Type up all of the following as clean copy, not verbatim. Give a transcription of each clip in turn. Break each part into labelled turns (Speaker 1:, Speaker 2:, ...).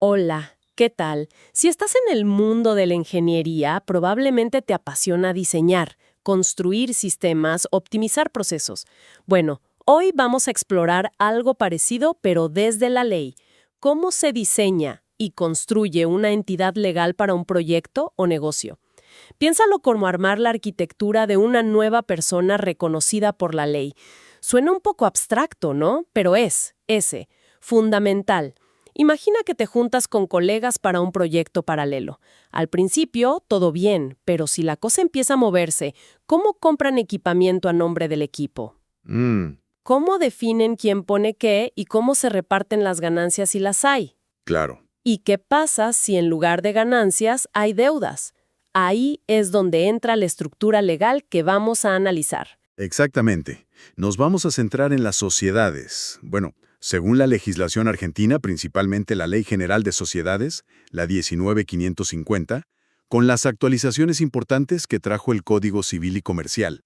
Speaker 1: Hola, ¿qué tal? Si estás en el mundo de la ingeniería, probablemente te apasiona diseñar, construir sistemas, optimizar procesos. Bueno, hoy vamos a explorar algo parecido, pero desde la ley. ¿Cómo se diseña y construye una entidad legal para un proyecto o negocio? Piénsalo como armar la arquitectura de una nueva persona reconocida por la ley. Suena un poco abstracto, ¿no? Pero fundamental. Imagina que te juntas con colegas para un proyecto paralelo. Al principio, todo bien, pero si la cosa empieza a moverse, ¿cómo compran equipamiento a nombre del equipo?
Speaker 2: Mm,
Speaker 1: ¿Cómo definen quién pone qué y cómo se reparten las ganancias si las hay?
Speaker 2: claro.
Speaker 1: ¿Y qué pasa si en lugar de ganancias hay deudas? Ahí es donde entra la estructura legal que vamos a analizar.
Speaker 2: Exactamente. Nos vamos a centrar en las sociedades. Bueno, según la legislación argentina, principalmente la Ley General de Sociedades, la 19550, con las actualizaciones importantes que trajo el Código Civil y Comercial.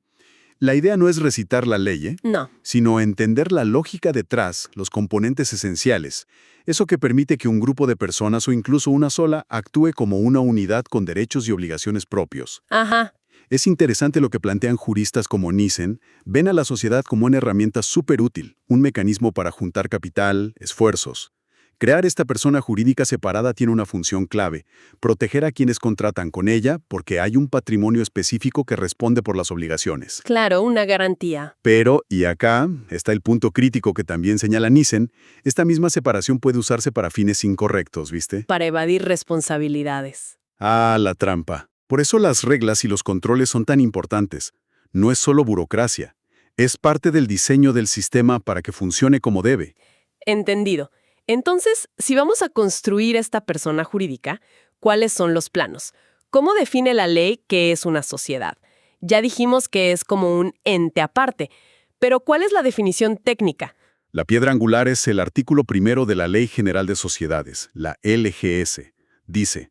Speaker 2: La idea no es recitar la ley,
Speaker 1: No.
Speaker 2: sino entender la lógica detrás, los componentes esenciales, eso que permite que un grupo de personas o incluso una sola actúe como una unidad con derechos y obligaciones propios.
Speaker 1: Ajá.
Speaker 2: Es interesante lo que plantean juristas como Nissen, ven a la sociedad como una herramienta súper útil, un mecanismo para juntar capital, esfuerzos. Crear esta persona jurídica separada tiene una función clave, proteger a quienes contratan con ella porque hay un patrimonio específico que responde por las obligaciones.
Speaker 1: Claro, una garantía.
Speaker 2: Pero, y acá está el punto crítico que también señala Nissen, esta misma separación puede usarse para fines incorrectos, ¿viste?
Speaker 1: Para evadir responsabilidades.
Speaker 2: Ah, la trampa. Por eso las reglas y los controles son tan importantes. No es solo burocracia, es parte del diseño del sistema para que funcione como debe.
Speaker 1: Entendido. Entonces, si vamos a construir esta persona jurídica, ¿cuáles son los planos? ¿Cómo define la ley qué es una sociedad? Ya dijimos que es como un ente aparte, pero ¿cuál es la definición técnica?
Speaker 2: La piedra angular es el artículo primero de la Ley General de Sociedades, la LGS. Dice,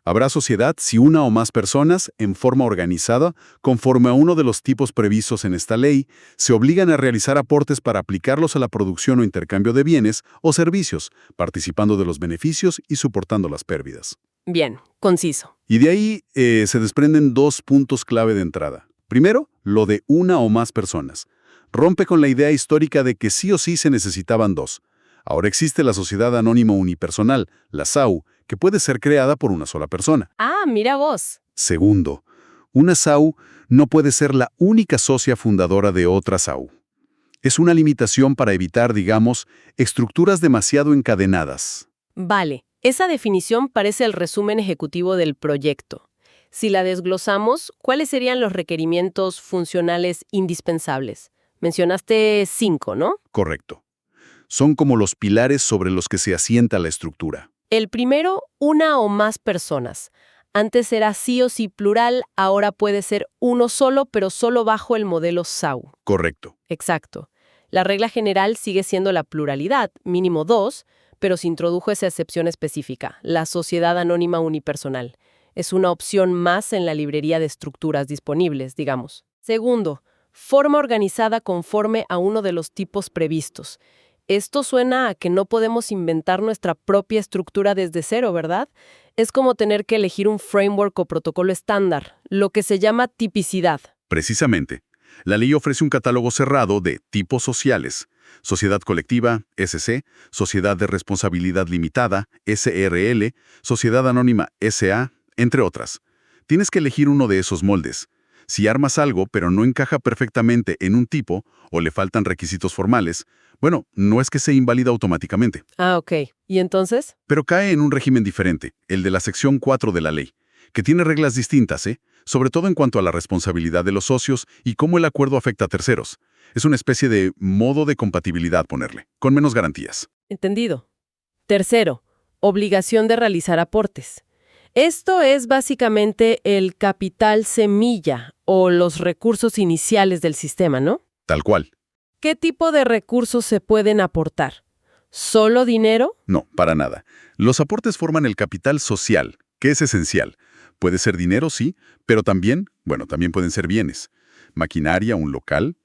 Speaker 2: habrá sociedad si una o más personas, en forma organizada, conforme a uno de los tipos previstos en esta ley, se obligan a realizar aportes para aplicarlos a la producción o intercambio de bienes o servicios, participando de los beneficios y soportando las pérdidas.
Speaker 1: Bien, conciso.
Speaker 2: Y de ahí se desprenden dos puntos clave de entrada. Primero, lo de una o más personas. Rompe con la idea histórica de que sí o sí se necesitaban dos. Ahora existe la sociedad anónima unipersonal, la SAU, que puede ser creada por una sola persona.
Speaker 1: Ah, mira vos.
Speaker 2: Segundo, una SAU no puede ser la única socia fundadora de otra SAU. Es una limitación para evitar, digamos, estructuras demasiado encadenadas.
Speaker 1: Vale, esa definición parece el resumen ejecutivo del proyecto. Si la desglosamos, ¿cuáles serían los requerimientos funcionales indispensables? Mencionaste 5, ¿no?
Speaker 2: Correcto. Son como los pilares sobre los que se asienta la estructura.
Speaker 1: El primero, una o más personas. Antes era sí o sí plural, ahora puede ser uno solo, pero solo bajo el modelo SAU.
Speaker 2: Correcto.
Speaker 1: Exacto. La regla general sigue siendo la pluralidad, mínimo 2, pero se introdujo esa excepción específica, la sociedad anónima unipersonal. Es una opción más en la librería de estructuras disponibles, digamos. Segundo, forma organizada conforme a uno de los tipos previstos. Esto suena a que no podemos inventar nuestra propia estructura desde cero, ¿verdad? Es como tener que elegir un framework o protocolo estándar, lo que se llama tipicidad.
Speaker 2: Precisamente. La ley ofrece un catálogo cerrado de tipos sociales, sociedad colectiva, SC, sociedad de responsabilidad limitada, SRL, sociedad anónima, SA, entre otras. Tienes que elegir uno de esos moldes. Si armas algo pero no encaja perfectamente en un tipo o le faltan requisitos formales, bueno, no es que se invalida automáticamente,
Speaker 1: Ah, ok. ¿Y entonces?
Speaker 2: pero cae en un régimen diferente, el de la sección 4 de la ley, que tiene reglas distintas, sobre todo en cuanto a la responsabilidad de los socios y cómo el acuerdo afecta a terceros. Es una especie de modo de compatibilidad ponerle, con menos garantías.
Speaker 1: Entendido. Tercero, obligación de realizar aportes. Esto es básicamente el capital semilla o los recursos iniciales del sistema, ¿no?
Speaker 2: Tal cual.
Speaker 1: ¿Qué tipo de recursos se pueden aportar? ¿Solo dinero?
Speaker 2: No, para nada. Los aportes forman el capital social, que es esencial. Puede ser dinero, sí, pero también, bueno, también pueden ser bienes. Maquinaria, un local,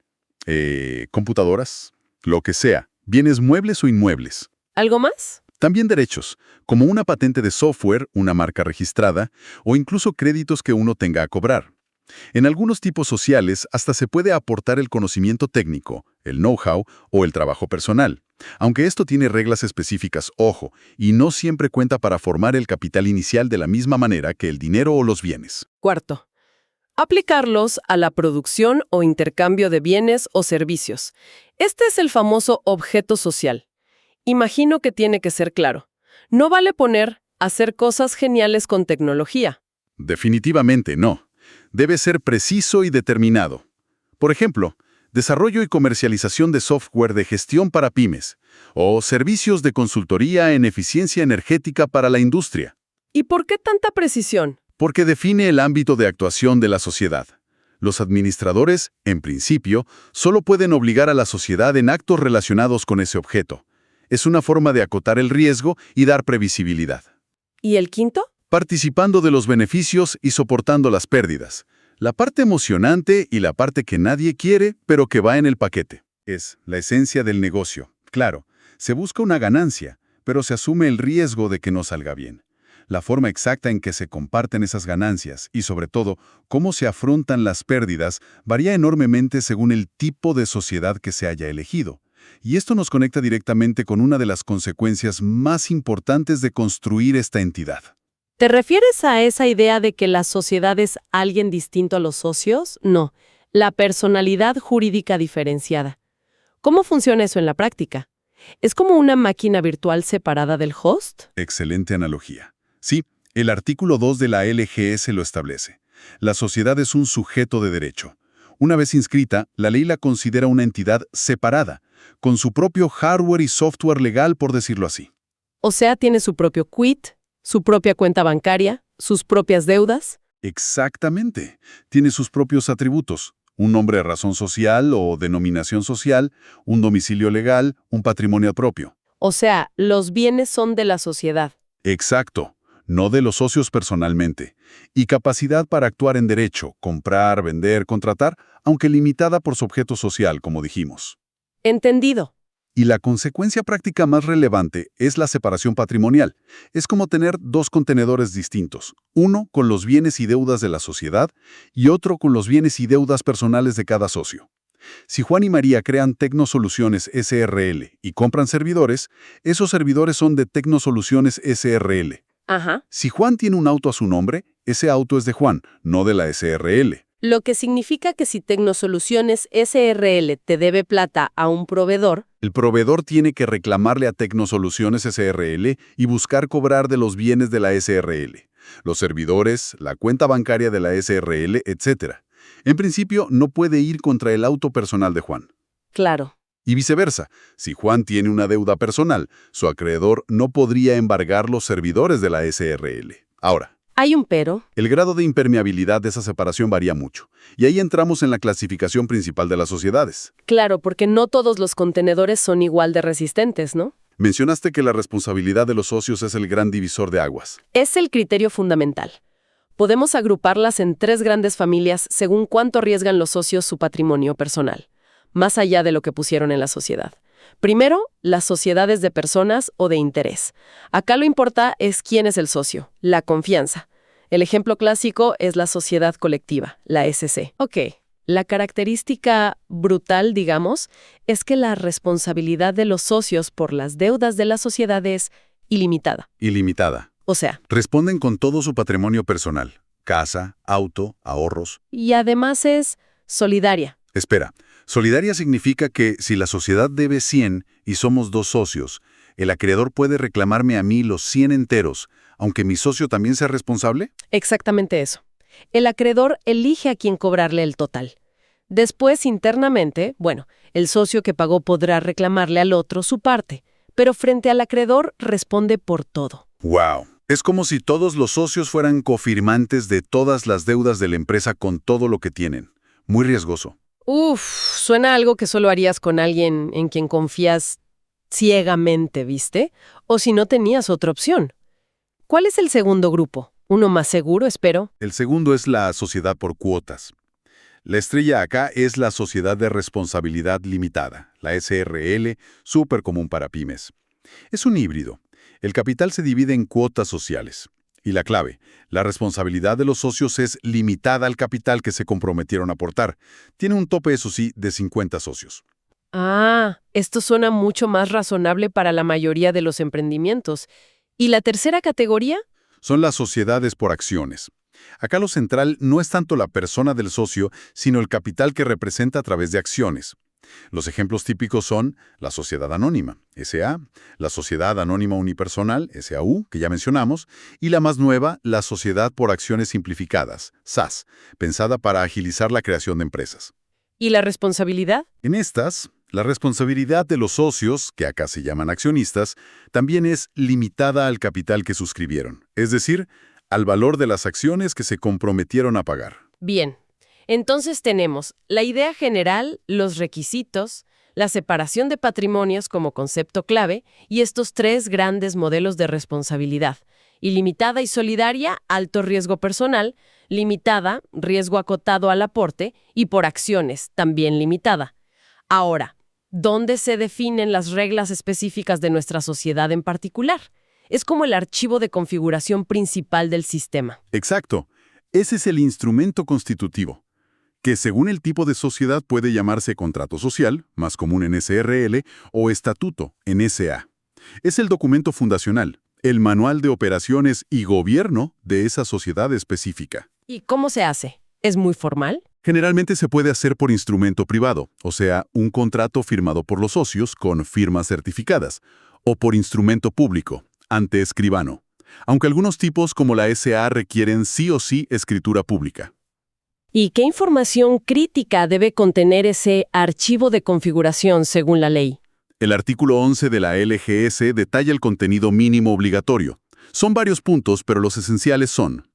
Speaker 2: computadoras, lo que sea. Bienes muebles o inmuebles.
Speaker 1: ¿Algo más?
Speaker 2: También derechos, como una patente de software, una marca registrada, o incluso créditos que uno tenga a cobrar. En algunos tipos sociales hasta se puede aportar el conocimiento técnico, el know-how o el trabajo personal. Aunque esto tiene reglas específicas, ojo, y no siempre cuenta para formar el capital inicial de la misma manera que el dinero o los bienes.
Speaker 1: Cuarto, aplicarlos a la producción o intercambio de bienes o servicios. Este es el famoso objeto social. Imagino que tiene que ser claro. No vale poner hacer cosas geniales con tecnología.
Speaker 2: Definitivamente no. Debe ser preciso y determinado. Por ejemplo, desarrollo y comercialización de software de gestión para pymes, o servicios de consultoría en eficiencia energética para la industria,
Speaker 1: ¿Y por qué tanta precisión?
Speaker 2: porque define el ámbito de actuación de la sociedad. Los administradores, en principio, solo pueden obligar a la sociedad en actos relacionados con ese objeto. Es una forma de acotar el riesgo y dar previsibilidad.
Speaker 1: ¿Y el quinto?
Speaker 2: Participando de los beneficios y soportando las pérdidas. La parte emocionante y la parte que nadie quiere, pero que va en el paquete. Es la esencia del negocio. Claro, se busca una ganancia, pero se asume el riesgo de que no salga bien. La forma exacta en que se comparten esas ganancias y, sobre todo, cómo se afrontan las pérdidas varía enormemente según el tipo de sociedad que se haya elegido. Y esto nos conecta directamente con una de las consecuencias más importantes de construir esta entidad.
Speaker 1: ¿Te refieres a esa idea de que la sociedad es alguien distinto a los socios? No, la personalidad jurídica diferenciada. ¿Cómo funciona eso en la práctica? ¿Es como una máquina virtual separada del host?
Speaker 2: Excelente analogía. Sí, el artículo 2 de la LGS lo establece. La sociedad es un sujeto de derecho. Una vez inscrita, la ley la considera una entidad separada, con su propio hardware y software legal, por decirlo así.
Speaker 1: O sea, tiene su propio quit, su propia cuenta bancaria, sus propias deudas.
Speaker 2: Exactamente. Tiene sus propios atributos. Un nombre de razón social o denominación social, un domicilio legal, un patrimonio propio.
Speaker 1: O sea, los bienes son de la sociedad.
Speaker 2: Exacto. No de los socios personalmente. Y capacidad para actuar en derecho, comprar, vender, contratar, aunque limitada por su objeto social, como dijimos.
Speaker 1: Entendido.
Speaker 2: Y la consecuencia práctica más relevante es la separación patrimonial. Es como tener dos contenedores distintos, uno con los bienes y deudas de la sociedad y otro con los bienes y deudas personales de cada socio. Si Juan y María crean Tecnosoluciones SRL y compran servidores, esos servidores son de Tecnosoluciones SRL.
Speaker 1: Ajá.
Speaker 2: Si Juan tiene un auto a su nombre, ese auto es de Juan, no de la SRL.
Speaker 1: Lo que significa que si Tecnosoluciones SRL te debe plata a un proveedor,
Speaker 2: El proveedor tiene que reclamarle a Tecnosoluciones SRL y buscar cobrar de los bienes de la SRL, los servidores, la cuenta bancaria de la SRL, etc. En principio, no puede ir contra el auto personal de Juan.
Speaker 1: claro.
Speaker 2: Y viceversa, si Juan tiene una deuda personal, su acreedor no podría embargar los servidores de la SRL. Ahora,
Speaker 1: Hay un pero.
Speaker 2: el grado de impermeabilidad de esa separación varía mucho, y ahí entramos en la clasificación principal de las sociedades.
Speaker 1: Claro, porque no todos los contenedores son igual de resistentes, ¿no?
Speaker 2: Mencionaste que la responsabilidad de los socios es el gran divisor de aguas.
Speaker 1: Es el criterio fundamental. Podemos agruparlas en 3 grandes familias según cuánto arriesgan los socios su patrimonio personal, más allá de lo que pusieron en la sociedad. Primero, las sociedades de personas o de interés. Acá lo importa es quién es el socio, la confianza. El ejemplo clásico es la sociedad colectiva, la SC. Ok, la característica brutal, digamos, es que la responsabilidad de los socios por las deudas de la sociedad es ilimitada.
Speaker 2: Ilimitada.
Speaker 1: O sea,
Speaker 2: Responden con todo su patrimonio personal. Casa, auto, ahorros.
Speaker 1: y además es solidaria.
Speaker 2: Espera, solidaria significa que si la sociedad debe 100 y somos 2 socios, el acreedor puede reclamarme a mí los 100 enteros, aunque mi socio también sea responsable.
Speaker 1: Exactamente eso. El acreedor elige a quién cobrarle el total. Después, internamente, el socio que pagó podrá reclamarle al otro su parte, pero frente al acreedor responde por todo.
Speaker 2: ¡Wow! Es como si todos los socios fueran cofirmantes de todas las deudas de la empresa con todo lo que tienen. Muy riesgoso.
Speaker 1: Uf, suena a algo que solo harías con alguien en quien confías ciegamente, ¿viste? O si no tenías otra opción. ¿Cuál es el segundo grupo? Uno más seguro, espero.
Speaker 2: El segundo es la sociedad por cuotas. La estrella acá es la Sociedad de Responsabilidad Limitada, la SRL, súper común para pymes. Es un híbrido. El capital se divide en cuotas sociales. Y la clave, la responsabilidad de los socios es limitada al capital que se comprometieron a aportar. Tiene un tope, eso sí, de 50 socios.
Speaker 1: Ah, esto suena mucho más razonable para la mayoría de los emprendimientos. ¿Y la tercera categoría?
Speaker 2: Son las sociedades por acciones. Acá lo central no es tanto la persona del socio, sino el capital que representa a través de acciones. Los ejemplos típicos son la sociedad anónima, SA, la sociedad anónima unipersonal, SAU, que ya mencionamos, y la más nueva, la sociedad por acciones simplificadas, SAS, pensada para agilizar la creación de empresas.
Speaker 1: ¿Y la responsabilidad?
Speaker 2: En estas, la responsabilidad de los socios, que acá se llaman accionistas, también es limitada al capital que suscribieron, es decir, al valor de las acciones que se comprometieron a pagar.
Speaker 1: Bien. Entonces tenemos la idea general, los requisitos, la separación de patrimonios como concepto clave y estos tres grandes modelos de responsabilidad. Ilimitada y solidaria, alto riesgo personal; limitada, riesgo acotado al aporte; y por acciones, también limitada. Ahora, ¿dónde se definen las reglas específicas de nuestra sociedad en particular? Es como el archivo de configuración principal del sistema.
Speaker 2: Exacto. Ese es el instrumento constitutivo, que según el tipo de sociedad puede llamarse contrato social, más común en SRL, o estatuto, en SA. Es el documento fundacional, el manual de operaciones y gobierno de esa sociedad específica.
Speaker 1: ¿Y cómo se hace? ¿Es muy formal?
Speaker 2: Generalmente se puede hacer por instrumento privado, o sea, un contrato firmado por los socios con firmas certificadas, o por instrumento público, ante escribano, aunque algunos tipos como la SA requieren sí o sí escritura pública.
Speaker 1: ¿Y qué información crítica debe contener ese archivo de configuración según la ley?
Speaker 2: El artículo 11 de la LGS detalla el contenido mínimo obligatorio. Son varios puntos, pero los esenciales son: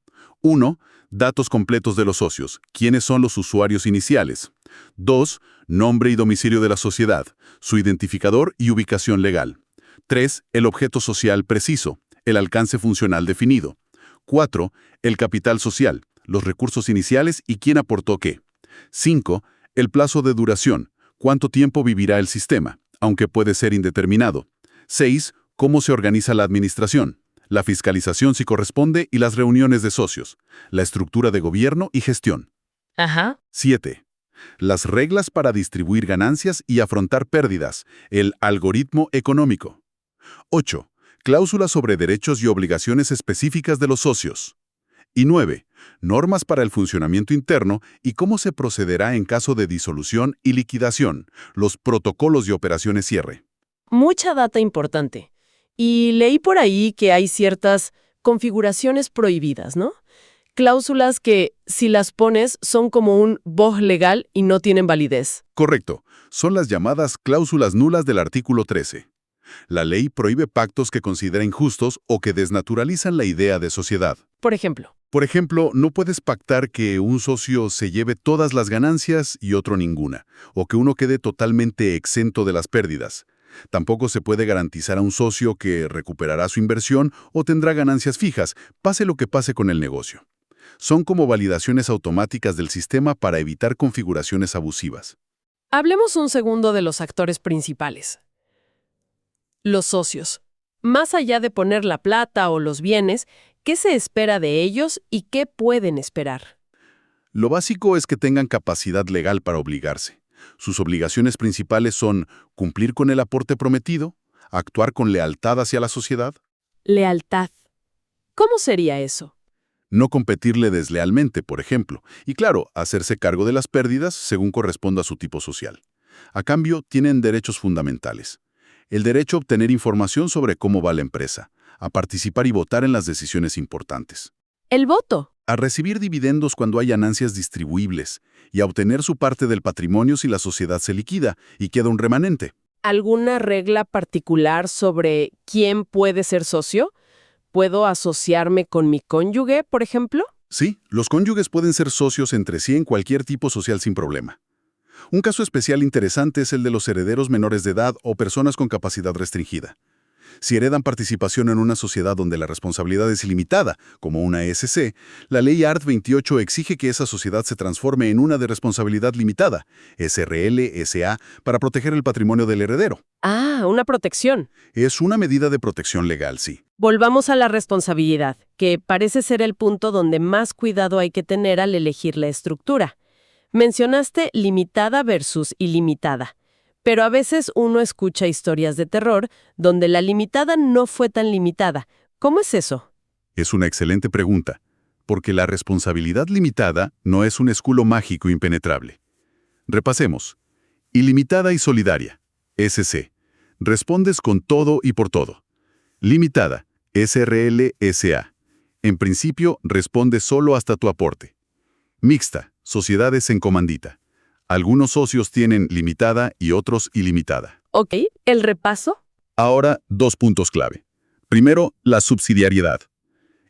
Speaker 2: 1. Datos completos de los socios. ¿Quiénes son los usuarios iniciales? 2. Nombre y domicilio de la sociedad, su identificador y ubicación legal. 3. El objeto social preciso, el alcance funcional definido. 4. El capital social, los recursos iniciales y quién aportó qué. 5. El plazo de duración, cuánto tiempo vivirá el sistema, aunque puede ser indeterminado. 6. Cómo se organiza la administración, la fiscalización si corresponde y las reuniones de socios, la estructura de gobierno y gestión.
Speaker 1: Ajá.
Speaker 2: 7. Las reglas para distribuir ganancias y afrontar pérdidas, el algoritmo económico. 8. Cláusulas sobre derechos y obligaciones específicas de los socios. Y 9. Normas para el funcionamiento interno y cómo se procederá en caso de disolución y liquidación, los protocolos de operaciones cierre.
Speaker 1: Mucha data importante. Y leí por ahí que hay ciertas configuraciones prohibidas, ¿no? Cláusulas que, si las pones, son como un boj legal y no tienen validez.
Speaker 2: Correcto. Son las llamadas cláusulas nulas del artículo 13. La ley prohíbe pactos que considera injustos o que desnaturalizan la idea de sociedad.
Speaker 1: Por ejemplo,
Speaker 2: No puedes pactar que un socio se lleve todas las ganancias y otro ninguna, o que uno quede totalmente exento de las pérdidas. Tampoco se puede garantizar a un socio que recuperará su inversión o tendrá ganancias fijas, pase lo que pase con el negocio. Son como validaciones automáticas del sistema para evitar configuraciones abusivas.
Speaker 1: hablemos un segundo de los actores principales. Los socios. Más allá de poner la plata o los bienes, ¿qué se espera de ellos y qué pueden esperar?
Speaker 2: Lo básico es que tengan capacidad legal para obligarse. Sus obligaciones principales son cumplir con el aporte prometido, actuar con lealtad hacia la sociedad,
Speaker 1: Lealtad. ¿Cómo sería eso?
Speaker 2: no competirle deslealmente, por ejemplo, y claro, hacerse cargo de las pérdidas según corresponda a su tipo social. A cambio, tienen derechos fundamentales. El derecho a obtener información sobre cómo va la empresa, a participar y votar en las decisiones importantes,
Speaker 1: El voto.
Speaker 2: a recibir dividendos cuando hay ganancias distribuibles y a obtener su parte del patrimonio si la sociedad se liquida y queda un remanente.
Speaker 1: ¿Alguna regla particular sobre quién puede ser socio? ¿Puedo asociarme con mi cónyuge, por ejemplo?
Speaker 2: Sí, los cónyuges pueden ser socios entre sí en cualquier tipo social sin problema. Un caso especial interesante es el de los herederos menores de edad o personas con capacidad restringida. Si heredan participación en una sociedad donde la responsabilidad es ilimitada, como una SC, la ley ART 28 exige que esa sociedad se transforme en una de responsabilidad limitada, SRL, SA, para proteger el patrimonio del heredero.
Speaker 1: Ah, una protección.
Speaker 2: Es una medida de protección legal, sí.
Speaker 1: Volvamos a la responsabilidad, que parece ser el punto donde más cuidado hay que tener al elegir la estructura. Mencionaste limitada versus ilimitada, pero a veces uno escucha historias de terror donde la limitada no fue tan limitada. ¿Cómo es eso?
Speaker 2: Es una excelente pregunta, porque la responsabilidad limitada no es un escudo mágico impenetrable. Repasemos. Ilimitada y solidaria, SC. Respondes con todo y por todo. Limitada, SRL-SA. En principio, respondes solo hasta tu aporte. Mixta, sociedades en comandita. Algunos socios tienen limitada y otros ilimitada.
Speaker 1: Ok, ¿el repaso?
Speaker 2: Ahora, 2 puntos clave. Primero, la subsidiariedad.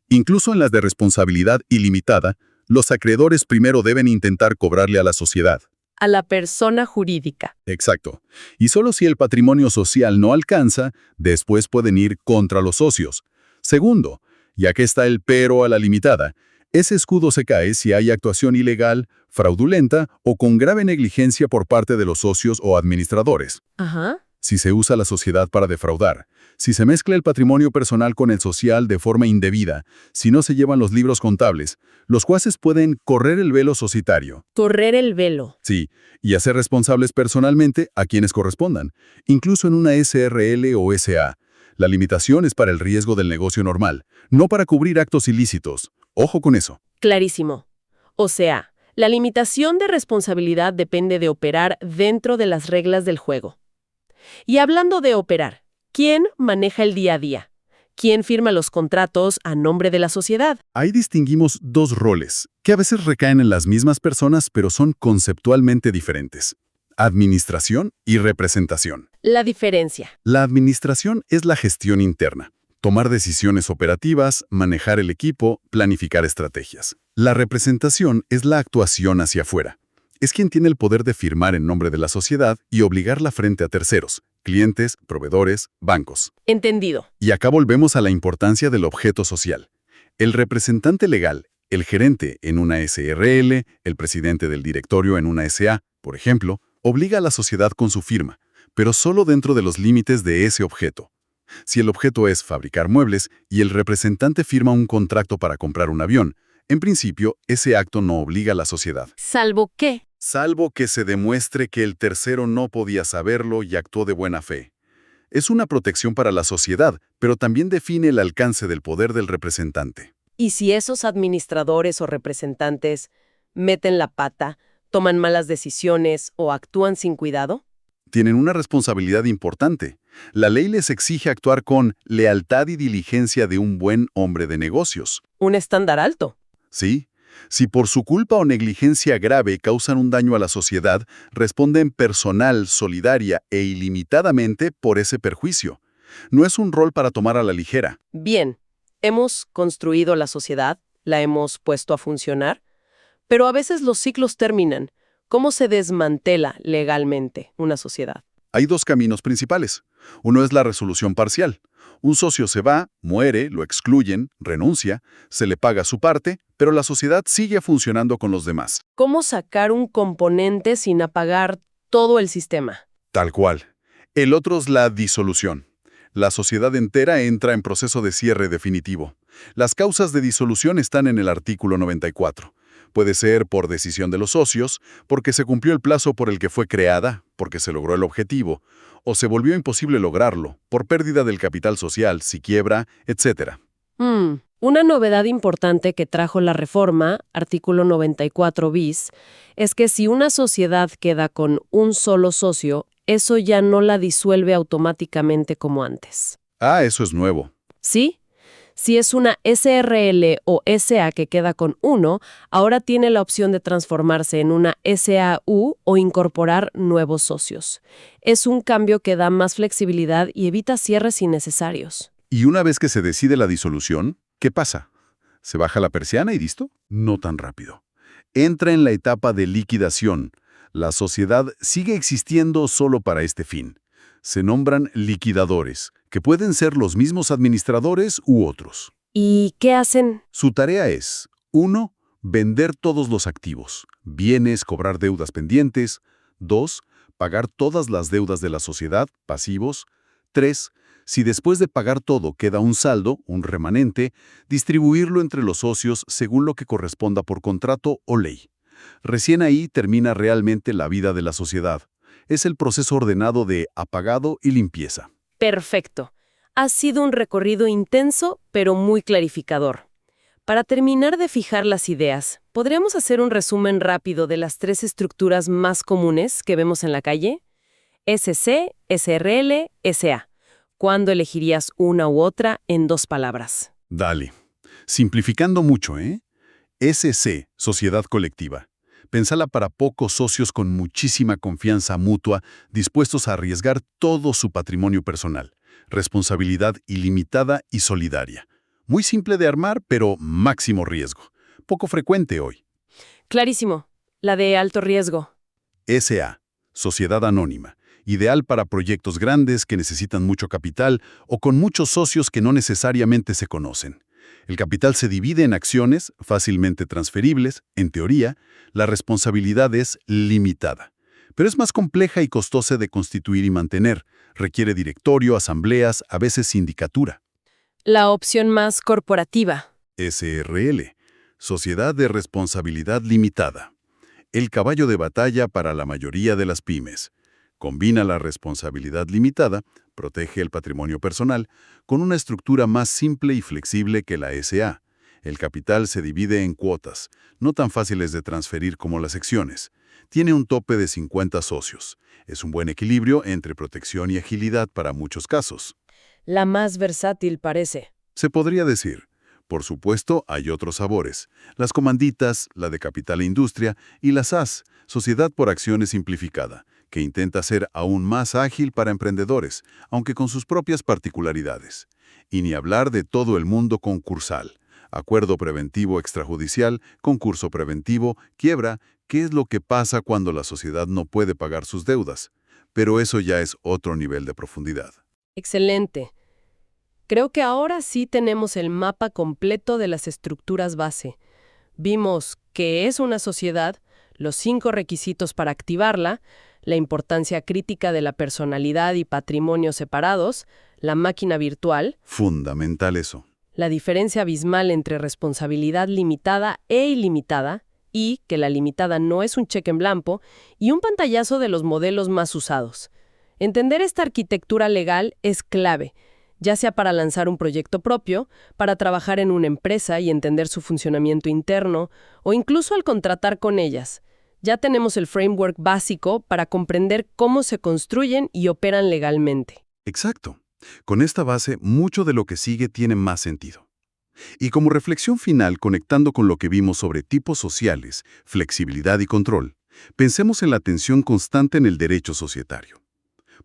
Speaker 2: Incluso en las de responsabilidad ilimitada, los acreedores primero deben intentar cobrarle a la sociedad.
Speaker 1: A la persona jurídica.
Speaker 2: Exacto. Y solo si el patrimonio social no alcanza, después pueden ir contra los socios. Segundo, ya que está el pero a la limitada, ese escudo se cae si hay actuación ilegal, fraudulenta o con grave negligencia por parte de los socios o administradores.
Speaker 1: Ajá.
Speaker 2: Si se usa la sociedad para defraudar, si se mezcla el patrimonio personal con el social de forma indebida, si no se llevan los libros contables, los jueces pueden correr el velo societario.
Speaker 1: Correr el velo.
Speaker 2: Sí, y hacer responsables personalmente a quienes correspondan, incluso en una SRL o SA. La limitación es para el riesgo del negocio normal, no para cubrir actos ilícitos. Ojo con eso.
Speaker 1: Clarísimo. O sea, la limitación de responsabilidad depende de operar dentro de las reglas del juego. Y hablando de operar, ¿quién maneja el día a día? ¿Quién firma los contratos a nombre de la sociedad?
Speaker 2: Ahí distinguimos 2 roles, que a veces recaen en las mismas personas, pero son conceptualmente diferentes. Administración y representación.
Speaker 1: La diferencia.
Speaker 2: La administración es la gestión interna. Tomar decisiones operativas, manejar el equipo, planificar estrategias. La representación es la actuación hacia afuera. Es quien tiene el poder de firmar en nombre de la sociedad y obligarla frente a terceros, clientes, proveedores, bancos.
Speaker 1: Entendido.
Speaker 2: Y acá volvemos a la importancia del objeto social. El representante legal, el gerente en una SRL, el presidente del directorio en una SA, por ejemplo, obliga a la sociedad con su firma, pero solo dentro de los límites de ese objeto. Si el objeto es fabricar muebles y el representante firma un contrato para comprar un avión, en principio, ese acto no obliga a la sociedad.
Speaker 1: ¿Salvo qué?
Speaker 2: Salvo que se demuestre que el tercero no podía saberlo y actuó de buena fe. Es una protección para la sociedad, pero también define el alcance del poder del representante.
Speaker 1: ¿Y si esos administradores o representantes meten la pata, toman malas decisiones o actúan sin cuidado?
Speaker 2: Tienen una responsabilidad importante. La ley les exige actuar con lealtad y diligencia de un buen hombre de negocios.
Speaker 1: Un estándar alto.
Speaker 2: Sí. Si por su culpa o negligencia grave causan un daño a la sociedad, responden personal, solidaria e ilimitadamente por ese perjuicio. No es un rol para tomar a la ligera.
Speaker 1: Bien, hemos construido la sociedad, la hemos puesto a funcionar, pero a veces los ciclos terminan. ¿Cómo se desmantela legalmente una sociedad?
Speaker 2: Hay 2 caminos principales. Uno es la resolución parcial. Un socio se va, muere, lo excluyen, renuncia, se le paga su parte, pero la sociedad sigue funcionando con los demás.
Speaker 1: ¿Cómo sacar un componente sin apagar todo el sistema?
Speaker 2: Tal cual. El otro es la disolución. La sociedad entera entra en proceso de cierre definitivo. Las causas de disolución están en el artículo 94. Puede ser por decisión de los socios, porque se cumplió el plazo por el que fue creada, porque se logró el objetivo, o se volvió imposible lograrlo, por pérdida del capital social, si quiebra, etc.
Speaker 1: Una novedad importante que trajo la reforma, artículo 94 bis, es que si una sociedad queda con un solo socio, eso ya no la disuelve automáticamente como antes.
Speaker 2: Ah, eso es nuevo.
Speaker 1: ¿Sí? Si es una SRL o SA que queda con uno, ahora tiene la opción de transformarse en una SAU o incorporar nuevos socios. Es un cambio que da más flexibilidad y evita cierres innecesarios.
Speaker 2: Y una vez que se decide la disolución, ¿qué pasa? ¿Se baja la persiana y listo? No tan rápido. Entra en la etapa de liquidación. La sociedad sigue existiendo solo para este fin. Se nombran liquidadores, que pueden ser los mismos administradores u otros.
Speaker 1: ¿Y qué hacen?
Speaker 2: Su tarea es: 1. Vender todos los activos, bienes, cobrar deudas pendientes. 2. Pagar todas las deudas de la sociedad, pasivos. 3. Si después de pagar todo queda un saldo, un remanente, distribuirlo entre los socios según lo que corresponda por contrato o ley. Recién ahí termina realmente la vida de la sociedad. Es el proceso ordenado de apagado y limpieza.
Speaker 1: Perfecto. Ha sido un recorrido intenso, pero muy clarificador. Para terminar de fijar las ideas, ¿podríamos hacer un resumen rápido de las 3 estructuras más comunes que vemos en la calle? SC, SRL, SA. ¿Cuándo elegirías una u otra en 2 palabras?
Speaker 2: Dale. Simplificando mucho, SC, sociedad colectiva. Pénsala para pocos socios con muchísima confianza mutua, dispuestos a arriesgar todo su patrimonio personal. Responsabilidad ilimitada y solidaria. Muy simple de armar, pero máximo riesgo. Poco frecuente hoy.
Speaker 1: Clarísimo. La de alto riesgo.
Speaker 2: SA, sociedad anónima. Ideal para proyectos grandes que necesitan mucho capital o con muchos socios que no necesariamente se conocen. El capital se divide en acciones fácilmente transferibles. En teoría, la responsabilidad es limitada. Pero es más compleja y costosa de constituir y mantener. Requiere directorio, asambleas, a veces sindicatura.
Speaker 1: La opción más corporativa.
Speaker 2: SRL, Sociedad de Responsabilidad Limitada. El caballo de batalla para la mayoría de las pymes. Combina la responsabilidad limitada, protege el patrimonio personal, con una estructura más simple y flexible que la SA. El capital se divide en cuotas, no tan fáciles de transferir como las acciones. Tiene un tope de 50 socios. Es un buen equilibrio entre protección y agilidad para muchos casos.
Speaker 1: La más versátil parece.
Speaker 2: Se podría decir. Por supuesto, hay otros sabores. Las comanditas, la de capital e industria, y la SAS, Sociedad por Acciones Simplificada, que intenta ser aún más ágil para emprendedores, aunque con sus propias particularidades. Y ni hablar de todo el mundo concursal. Acuerdo preventivo extrajudicial, concurso preventivo, quiebra. ¿Qué es lo que pasa cuando la sociedad no puede pagar sus deudas? Pero eso ya es otro nivel de profundidad.
Speaker 1: Excelente. Creo que ahora sí tenemos el mapa completo de las estructuras base. Vimos qué es una sociedad, los 5 requisitos para activarla, la importancia crítica de la personalidad y patrimonio separados, la máquina virtual,
Speaker 2: Fundamental eso.
Speaker 1: la diferencia abismal entre responsabilidad limitada e ilimitada, y que la limitada no es un cheque en blanco, y un pantallazo de los modelos más usados. Entender esta arquitectura legal es clave, ya sea para lanzar un proyecto propio, para trabajar en una empresa y entender su funcionamiento interno, o incluso al contratar con ellas. Ya tenemos el framework básico para comprender cómo se construyen y operan legalmente.
Speaker 2: Exacto. Con esta base, mucho de lo que sigue tiene más sentido. Y como reflexión final, conectando con lo que vimos sobre tipos sociales, flexibilidad y control, pensemos en la tensión constante en el derecho societario.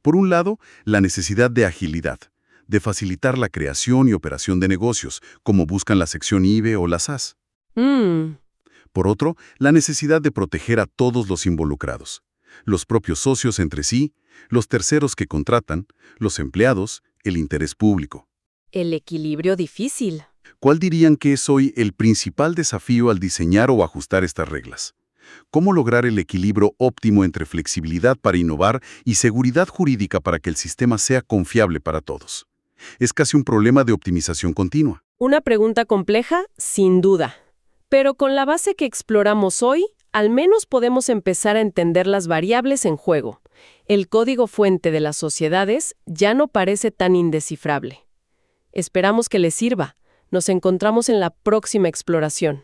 Speaker 2: Por un lado, la necesidad de agilidad, de facilitar la creación y operación de negocios, como buscan la sección IBE o la SAS. Por otro, la necesidad de proteger a todos los involucrados, los propios socios entre sí, los terceros que contratan, los empleados, el interés público.
Speaker 1: El equilibrio difícil.
Speaker 2: ¿Cuál dirían que es hoy el principal desafío al diseñar o ajustar estas reglas? ¿Cómo lograr el equilibrio óptimo entre flexibilidad para innovar y seguridad jurídica para que el sistema sea confiable para todos? Es casi un problema de optimización continua.
Speaker 1: Una pregunta compleja, sin duda. Pero con la base que exploramos hoy, al menos podemos empezar a entender las variables en juego. El código fuente de las sociedades ya no parece tan indescifrable. Esperamos que les sirva. Nos encontramos en la próxima exploración.